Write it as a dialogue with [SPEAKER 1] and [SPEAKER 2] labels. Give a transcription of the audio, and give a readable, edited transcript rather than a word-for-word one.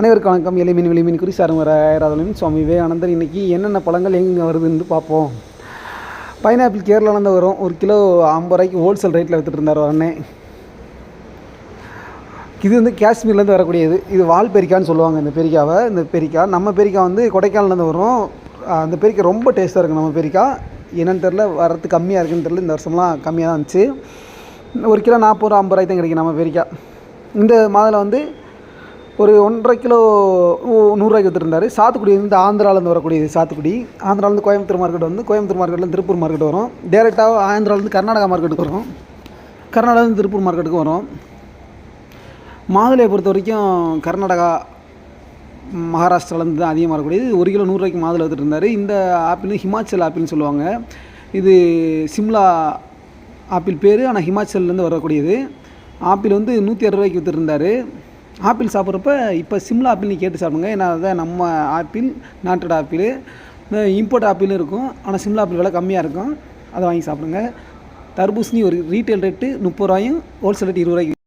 [SPEAKER 1] அனைவருக்கும் வணக்கம். எளிமீன் வெளிமீன் குறி சாருமராயராதலின் சுவாமி விவேகானந்தர். இன்றைக்கி என்னென்ன பழங்கள் எங்கே வருதுன்னு பார்ப்போம். பைனாப்பிள் கேரளாலேருந்து வரும். 1 கிலோ 50 ரூபாய்க்கு ஹோல்சேல் ரேட்டில் விற்றுட்டு இருந்தார் அண்ணே. இது வந்து காஷ்மீர்லேருந்து வரக்கூடியது. இது வால் பெரிக்கான்னு சொல்லுவாங்க இந்த பெரிக்காவை. இந்த பெரிக்கா நம்ம பெரிக்கா வந்து கொடைக்கானலேருந்து வரும். அந்த பெரிக்கா ரொம்ப டேஸ்ட்டாக இருக்குது. நம்ம பெரிக்கா என்னென்னு தெரில, வரது கம்மியாக இருக்குன்னு தெரில. இந்த வருஷம்லாம் கம்மியாக தான் இருந்துச்சு. 1 கிலோ 40 ரூபா 50 ரூபாய்க்கு தான் கிடைக்கும் நம்ம பெரிக்கா. இந்த மாதத்தில் வந்து ஒரு 1.5 கிலோ 100 ரூபாய்க்கு விற்றுருந்தார். சாத்துக்குடி வந்து ஆந்திராவிலேருந்து வரக்கூடியது. சாத்துக்குடி ஆந்திராவிலேருந்து கோயம்புத்தூர் மார்க்கெட் வந்து, கோயம்புத்தூர் மார்க்கெட்டில் திருப்பூர் மார்க்கெட் வரும். டேரெக்டாக ஆந்திராவிலேருந்து கர்நாடகா மார்க்கெட்டுக்கு வரும். கர்நாடகாவிலேருந்து திருப்பூர் மார்க்கெட்டுக்கு வரும். மாதுளையை பொறுத்த வரைக்கும் கர்நாடகா மகாராஷ்டிராவிலேருந்து தான் அதிகமாக வரக்கூடியது. 1 கிலோ 100 ரூபாய்க்கு மாதுளை விற்றுட்டு இருந்தார். இந்த ஆப்பிள் ஹிமாச்சல் ஆப்பிள்னு சொல்லுவாங்க. இது சிம்லா ஆப்பிள் பேர், ஆனால் ஹிமாச்சல்லேருந்து வரக்கூடியது. ஆப்பிள் வந்து 160 ரூபாய்க்கு விற்றுருந்தார். ஆப்பிள் சாப்பிட்றப்ப இப்போ சிம்லா ஆப்பிள்னு கேட்டு சாப்பிடுங்க. ஏன்னா அதுதான் நம்ம ஆப்பிள், நாட்டோட ஆப்பிள். இம்போர்ட் ஆப்பிளும் இருக்கும், ஆனால் சிம்லா ஆப்பிள் விலை கம்மியாக இருக்கும். அதை வாங்கி சாப்பிடுங்க. தர்பூசணி ஒரு ரீட்டைல் ரேட்டு 30 ரூபாயும், ஹோல்சேல் ரேட்டு 20 ரூபாய்க்கு.